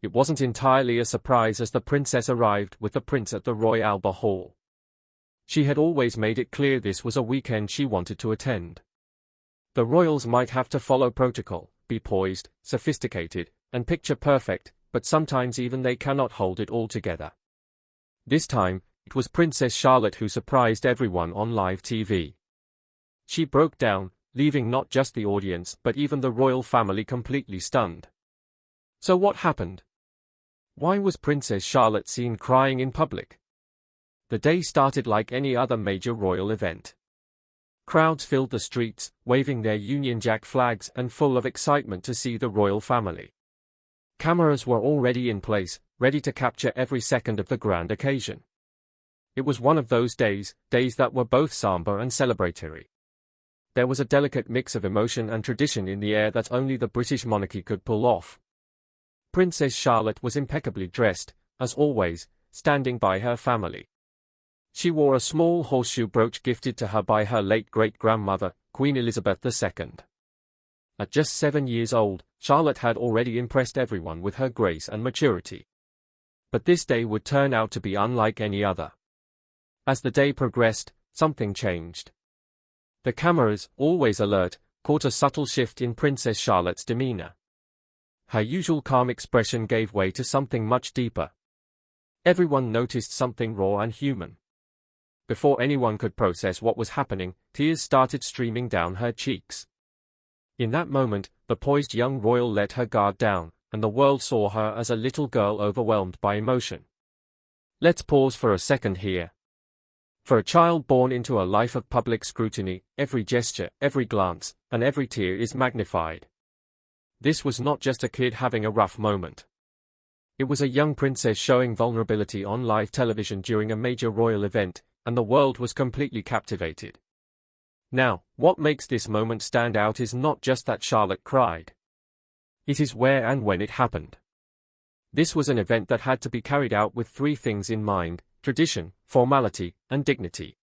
it wasn't entirely a surprise as the princess arrived with the prince at the Royal Albert Hall. She had always made it clear this was a weekend she wanted to attend. The royals might have to follow protocol, be poised, sophisticated, and picture perfect, but sometimes even they cannot hold it all together. This time, it was Princess Charlotte who surprised everyone on live TV. She broke down, leaving not just the audience but even the royal family completely stunned. So what happened? Why was Princess Charlotte seen crying in public? The day started like any other major royal event. Crowds filled the streets, waving their Union Jack flags and full of excitement to see the royal family. Cameras were already in place, ready to capture every second of the grand occasion. It was one of those days that were both somber and celebratory. There was a delicate mix of emotion and tradition in the air that only the British monarchy could pull off. Princess Charlotte was impeccably dressed, as always, standing by her family. She wore a small horseshoe brooch gifted to her by her late great-grandmother, Queen Elizabeth II. At just 7 years old, Charlotte had already impressed everyone with her grace and maturity. But this day would turn out to be unlike any other. As the day progressed, something changed. The cameras, always alert, caught a subtle shift in Princess Charlotte's demeanor. Her usual calm expression gave way to something much deeper. Everyone noticed something raw and human. Before anyone could process what was happening, tears started streaming down her cheeks. In that moment, the poised young royal let her guard down, and the world saw her as a little girl overwhelmed by emotion. Let's pause for a second here. For a child born into a life of public scrutiny, every gesture, every glance, and every tear is magnified. This was not just a kid having a rough moment. It was a young princess showing vulnerability on live television during a major royal event, and the world was completely captivated. Now, what makes this moment stand out is not just that Charlotte cried. It is where and when it happened. This was an event that had to be carried out with three things in mind: tradition, formality, and dignity.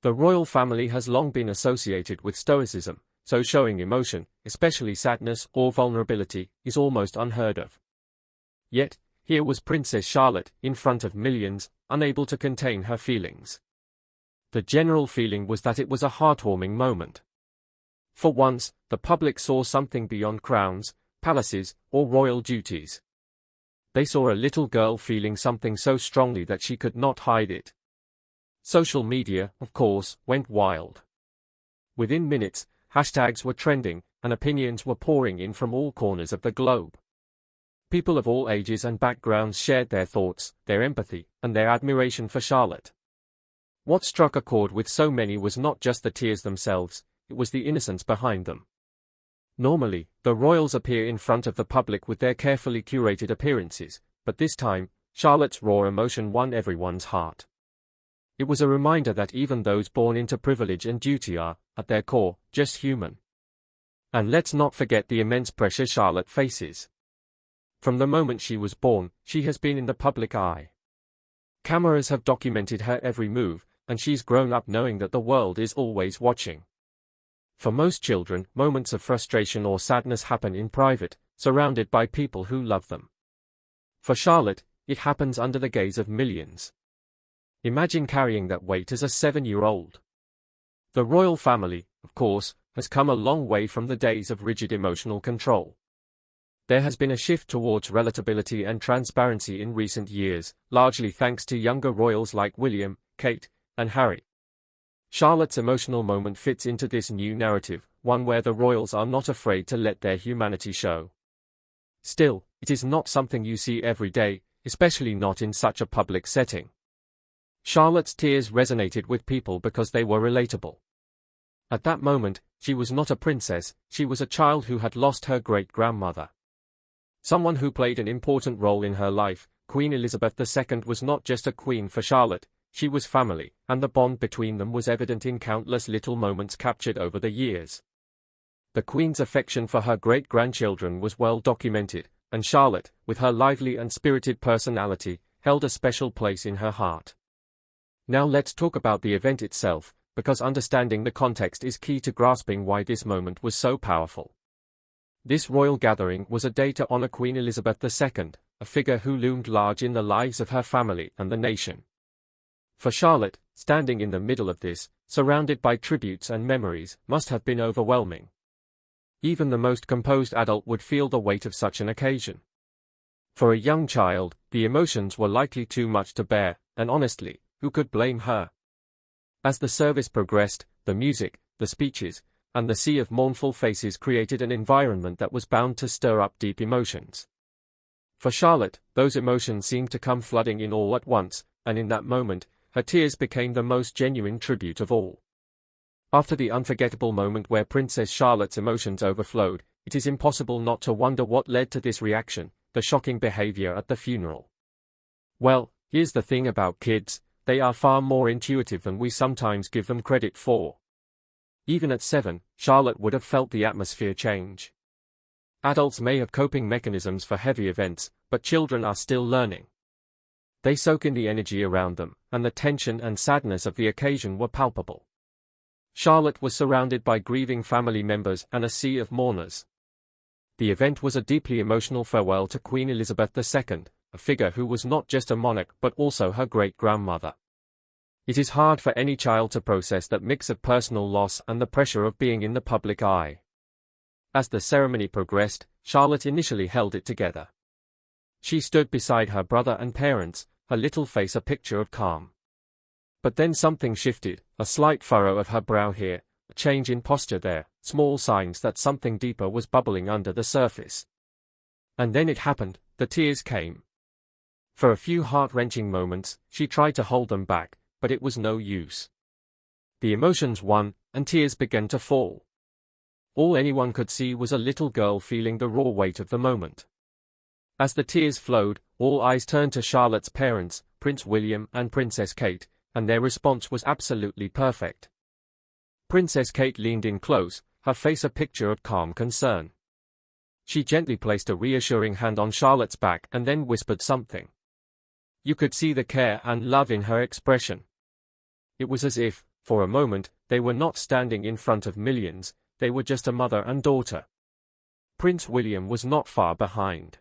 The royal family has long been associated with stoicism, so showing emotion, especially sadness or vulnerability, is almost unheard of. Yet, here was Princess Charlotte, in front of millions, unable to contain her feelings. The general feeling was that it was a heartwarming moment. For once, the public saw something beyond crowns, palaces, or royal duties. They saw a little girl feeling something so strongly that she could not hide it. Social media, of course, went wild. Within minutes, hashtags were trending, and opinions were pouring in from all corners of the globe. People of all ages and backgrounds shared their thoughts, their empathy, and their admiration for Charlotte. What struck a chord with so many was not just the tears themselves, it was the innocence behind them. Normally, the royals appear in front of the public with their carefully curated appearances, but this time, Charlotte's raw emotion won everyone's heart. It was a reminder that even those born into privilege and duty are, at their core, just human. And let's not forget the immense pressure Charlotte faces. From the moment she was born, she has been in the public eye. Cameras have documented her every move, and she's grown up knowing that the world is always watching. For most children, moments of frustration or sadness happen in private, surrounded by people who love them. For Charlotte, it happens under the gaze of millions. Imagine carrying that weight as a 7-year-old. The royal family, of course, has come a long way from the days of rigid emotional control. There has been a shift towards relatability and transparency in recent years, largely thanks to younger royals like William, Kate, and Harry. Charlotte's emotional moment fits into this new narrative, one where the royals are not afraid to let their humanity show. Still, it is not something you see every day, especially not in such a public setting. Charlotte's tears resonated with people because they were relatable. At that moment, she was not a princess, she was a child who had lost her great-grandmother. Someone who played an important role in her life. Queen Elizabeth II was not just a queen for Charlotte, she was family, and the bond between them was evident in countless little moments captured over the years. The Queen's affection for her great-grandchildren was well documented, and Charlotte, with her lively and spirited personality, held a special place in her heart. Now let's talk about the event itself, because understanding the context is key to grasping why this moment was so powerful. This royal gathering was a day to honor Queen Elizabeth II, a figure who loomed large in the lives of her family and the nation. For Charlotte, standing in the middle of this, surrounded by tributes and memories, must have been overwhelming. Even the most composed adult would feel the weight of such an occasion. For a young child, the emotions were likely too much to bear, and honestly, who could blame her? As the service progressed, the music, the speeches, and the sea of mournful faces created an environment that was bound to stir up deep emotions. For Charlotte, those emotions seemed to come flooding in all at once, and in that moment, her tears became the most genuine tribute of all. After the unforgettable moment where Princess Charlotte's emotions overflowed, it is impossible not to wonder what led to this reaction, the shocking behavior at the funeral. Well, here's the thing about kids, they are far more intuitive than we sometimes give them credit for. Even at 7, Charlotte would have felt the atmosphere change. Adults may have coping mechanisms for heavy events, but children are still learning. They soak in the energy around them, and the tension and sadness of the occasion were palpable. Charlotte was surrounded by grieving family members and a sea of mourners. The event was a deeply emotional farewell to Queen Elizabeth II, a figure who was not just a monarch but also her great-grandmother. It is hard for any child to process that mix of personal loss and the pressure of being in the public eye. As the ceremony progressed, Charlotte initially held it together. She stood beside her brother and parents, her little face a picture of calm. But then something shifted, a slight furrow of her brow here, a change in posture there, small signs that something deeper was bubbling under the surface. And then it happened, the tears came. For a few heart-wrenching moments, she tried to hold them back, but it was no use. The emotions won, and tears began to fall. All anyone could see was a little girl feeling the raw weight of the moment. As the tears flowed, all eyes turned to Charlotte's parents, Prince William and Princess Kate, and their response was absolutely perfect. Princess Kate leaned in close, her face a picture of calm concern. She gently placed a reassuring hand on Charlotte's back and then whispered something. You could see the care and love in her expression. It was as if, for a moment, they were not standing in front of millions, they were just a mother and daughter. Prince William was not far behind.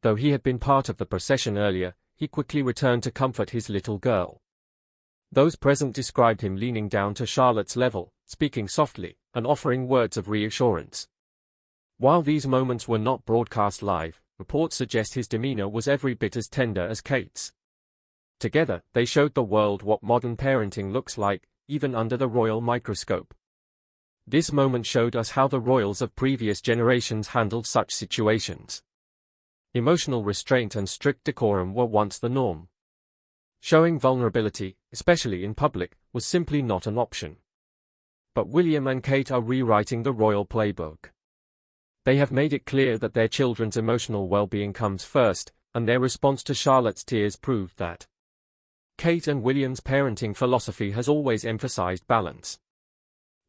Though he had been part of the procession earlier, he quickly returned to comfort his little girl. Those present described him leaning down to Charlotte's level, speaking softly, and offering words of reassurance. While these moments were not broadcast live, reports suggest his demeanor was every bit as tender as Kate's. Together, they showed the world what modern parenting looks like, even under the royal microscope. This moment showed us how the royals of previous generations handled such situations. Emotional restraint and strict decorum were once the norm. Showing vulnerability, especially in public, was simply not an option. But William and Kate are rewriting the royal playbook. They have made it clear that their children's emotional well-being comes first, and their response to Charlotte's tears proved that. Kate and William's parenting philosophy has always emphasized balance.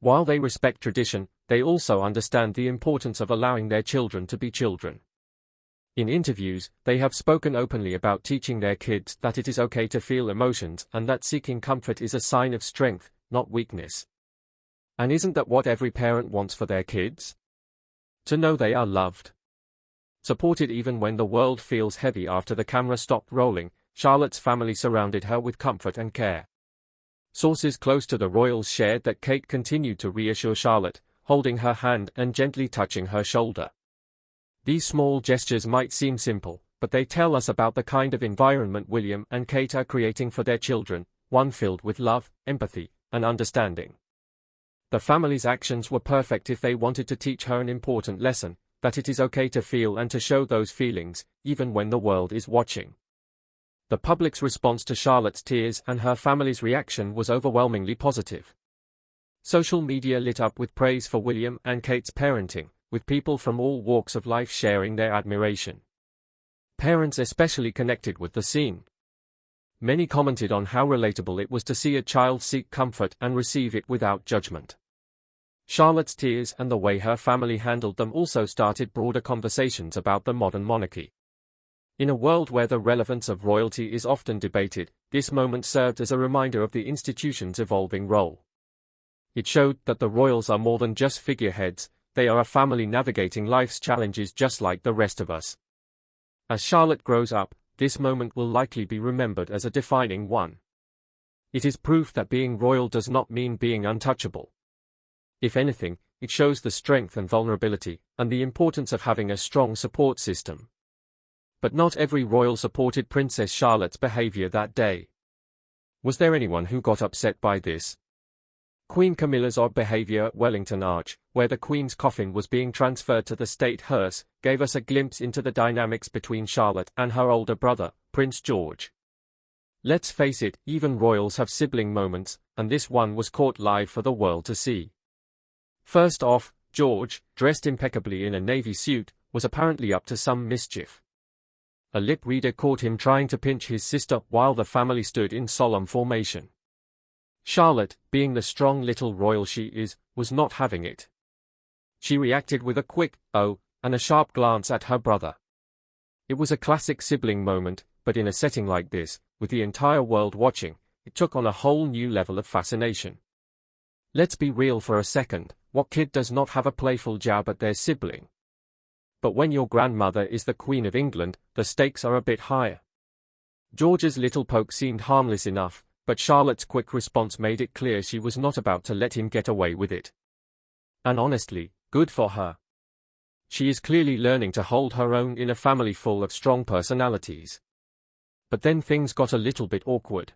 While they respect tradition, they also understand the importance of allowing their children to be children. In interviews, they have spoken openly about teaching their kids that it is okay to feel emotions and that seeking comfort is a sign of strength, not weakness. And isn't that what every parent wants for their kids? To know they are loved. Supported even when the world feels heavy. After the camera stopped rolling, Charlotte's family surrounded her with comfort and care. Sources close to the royals shared that Kate continued to reassure Charlotte, holding her hand and gently touching her shoulder. These small gestures might seem simple, but they tell us about the kind of environment William and Kate are creating for their children, one filled with love, empathy, and understanding. The family's actions were perfect if they wanted to teach her an important lesson, that it is okay to feel and to show those feelings, even when the world is watching. The public's response to Charlotte's tears and her family's reaction was overwhelmingly positive. Social media lit up with praise for William and Kate's parenting, with people from all walks of life sharing their admiration. Parents especially connected with the scene. Many commented on how relatable it was to see a child seek comfort and receive it without judgment. Charlotte's tears and the way her family handled them also started broader conversations about the modern monarchy. In a world where the relevance of royalty is often debated, this moment served as a reminder of the institution's evolving role. It showed that the royals are more than just figureheads, they are a family navigating life's challenges just like the rest of us. As Charlotte grows up, this moment will likely be remembered as a defining one. It is proof that being royal does not mean being untouchable. If anything, it shows the strength and vulnerability, and the importance of having a strong support system. But not every royal supported Princess Charlotte's behavior that day. Was there anyone who got upset by this? Queen Camilla's odd behavior at Wellington Arch, where the Queen's coffin was being transferred to the state hearse, gave us a glimpse into the dynamics between Charlotte and her older brother, Prince George. Let's face it, even royals have sibling moments, and this one was caught live for the world to see. First off, George, dressed impeccably in a navy suit, was apparently up to some mischief. A lip reader caught him trying to pinch his sister while the family stood in solemn formation. Charlotte, being the strong little royal she is, was not having it. She reacted with a quick, "Oh," and a sharp glance at her brother. It was a classic sibling moment, but in a setting like this, with the entire world watching, it took on a whole new level of fascination. Let's be real for a second, what kid does not have a playful jab at their sibling? But when your grandmother is the Queen of England, the stakes are a bit higher. George's little poke seemed harmless enough, but Charlotte's quick response made it clear she was not about to let him get away with it. And honestly, good for her. She is clearly learning to hold her own in a family full of strong personalities. But then things got a little bit awkward.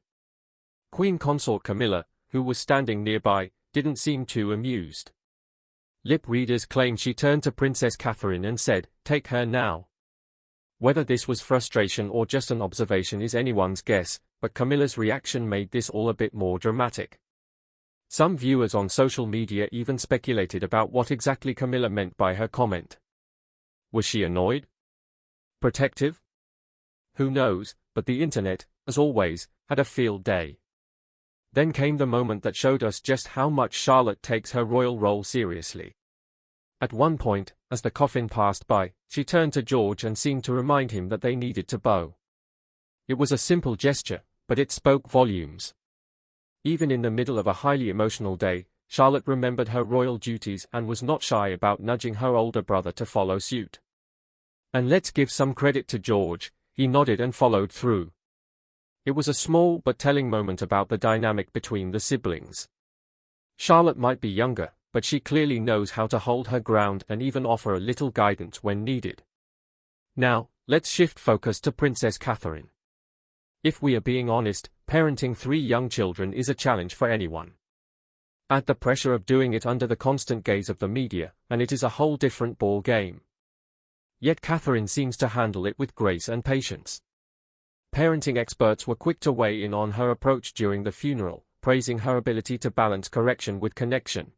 Queen Consort Camilla, who was standing nearby, didn't seem too amused. Lip readers claim she turned to Princess Catherine and said, "Take her now." Whether this was frustration or just an observation is anyone's guess, but Camilla's reaction made this all a bit more dramatic. Some viewers on social media even speculated about what exactly Camilla meant by her comment. Was she annoyed? Protective? Who knows, but the internet, as always, had a field day. Then came the moment that showed us just how much Charlotte takes her royal role seriously. At one point, as the coffin passed by, she turned to George and seemed to remind him that they needed to bow. It was a simple gesture, but it spoke volumes. Even in the middle of a highly emotional day, Charlotte remembered her royal duties and was not shy about nudging her older brother to follow suit. And let's give some credit to George, he nodded and followed through. It was a small but telling moment about the dynamic between the siblings. Charlotte might be younger, but she clearly knows how to hold her ground and even offer a little guidance when needed. Now, let's shift focus to Princess Catherine. If we are being honest, parenting 3 young children is a challenge for anyone. Add the pressure of doing it under the constant gaze of the media, and it is a whole different ball game. Yet Catherine seems to handle it with grace and patience. Parenting experts were quick to weigh in on her approach during the funeral, praising her ability to balance correction with connection.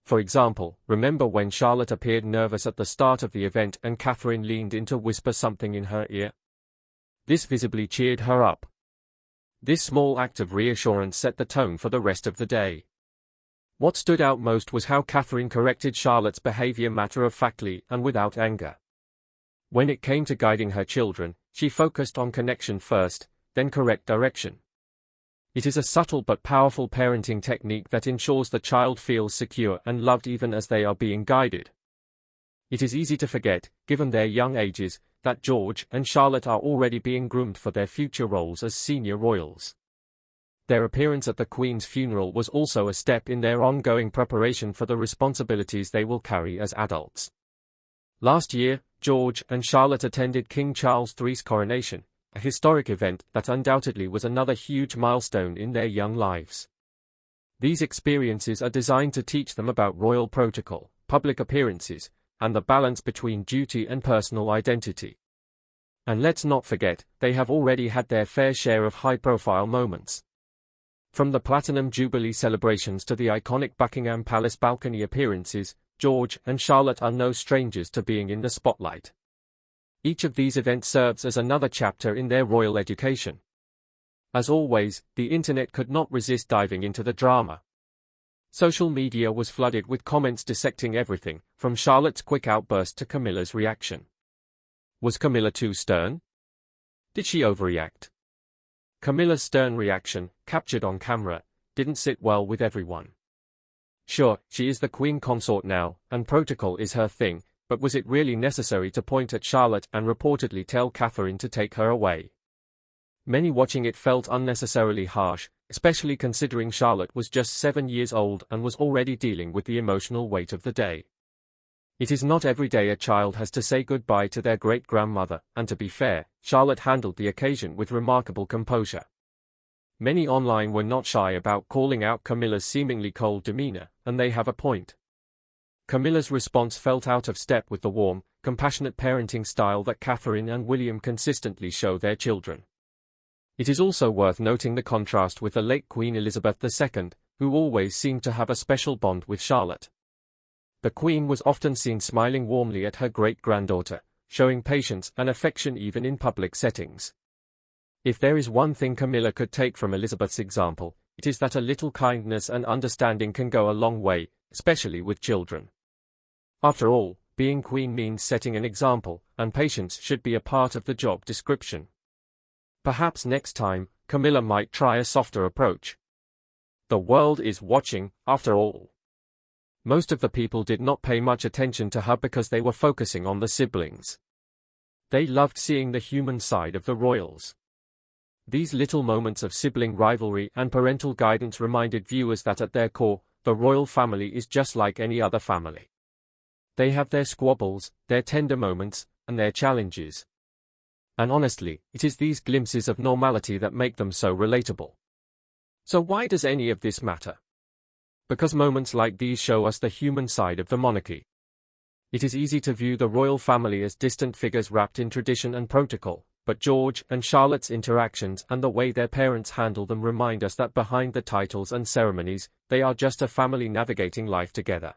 For example, remember when Charlotte appeared nervous at the start of the event and Catherine leaned in to whisper something in her ear? This visibly cheered her up. This small act of reassurance set the tone for the rest of the day. What stood out most was how Catherine corrected Charlotte's behavior matter-of-factly and without anger. When it came to guiding her children, she focused on connection first, then correct direction. It is a subtle but powerful parenting technique that ensures the child feels secure and loved even as they are being guided. It is easy to forget, given their young ages, that George and Charlotte are already being groomed for their future roles as senior royals. Their appearance at the Queen's funeral was also a step in their ongoing preparation for the responsibilities they will carry as adults. Last year, George and Charlotte attended King Charles III's coronation, a historic event that undoubtedly was another huge milestone in their young lives. These experiences are designed to teach them about royal protocol, public appearances, and the balance between duty and personal identity. And let's not forget, they have already had their fair share of high-profile moments. From the Platinum Jubilee celebrations to the iconic Buckingham Palace balcony appearances, George and Charlotte are no strangers to being in the spotlight. Each of these events serves as another chapter in their royal education. As always, the internet could not resist diving into the drama. Social media was flooded with comments dissecting everything, from Charlotte's quick outburst to Camilla's reaction. Was Camilla too stern? Did she overreact? Camilla's stern reaction, captured on camera, didn't sit well with everyone. Sure, she is the Queen Consort now, and protocol is her thing, but was it really necessary to point at Charlotte and reportedly tell Catherine to take her away? Many watching it felt unnecessarily harsh, especially considering Charlotte was just 7 years old and was already dealing with the emotional weight of the day. It is not every day a child has to say goodbye to their great-grandmother, and to be fair, Charlotte handled the occasion with remarkable composure. Many online were not shy about calling out Camilla's seemingly cold demeanor, and they have a point. Camilla's response felt out of step with the warm, compassionate parenting style that Catherine and William consistently show their children. It is also worth noting the contrast with the late Queen Elizabeth II, who always seemed to have a special bond with Charlotte. The Queen was often seen smiling warmly at her great-granddaughter, showing patience and affection even in public settings. If there is one thing Camilla could take from Elizabeth's example, it is that a little kindness and understanding can go a long way, especially with children. After all, being queen means setting an example, and patience should be a part of the job description. Perhaps next time, Camilla might try a softer approach. The world is watching, after all. Most of the people did not pay much attention to her because they were focusing on the siblings. They loved seeing the human side of the royals. These little moments of sibling rivalry and parental guidance reminded viewers that at their core, the royal family is just like any other family. They have their squabbles, their tender moments, and their challenges. And honestly, it is these glimpses of normality that make them so relatable. So why does any of this matter? Because moments like these show us the human side of the monarchy. It is easy to view the royal family as distant figures wrapped in tradition and protocol, but George and Charlotte's interactions and the way their parents handle them remind us that behind the titles and ceremonies, they are just a family navigating life together.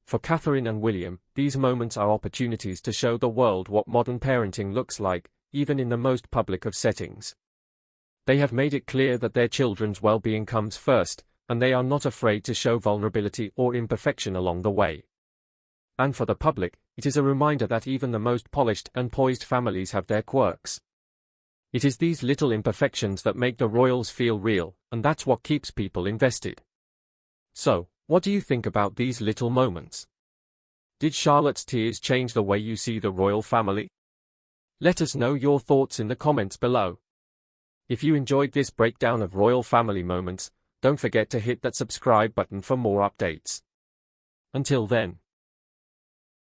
For Catherine and William, these moments are opportunities to show the world what modern parenting looks like, even in the most public of settings. They have made it clear that their children's well-being comes first, and they are not afraid to show vulnerability or imperfection along the way. And for the public, it is a reminder that even the most polished and poised families have their quirks. It is these little imperfections that make the royals feel real, and that's what keeps people invested. So, what do you think about these little moments? Did Charlotte's tears change the way you see the royal family? Let us know your thoughts in the comments below. If you enjoyed this breakdown of royal family moments, don't forget to hit that subscribe button for more updates. Until then.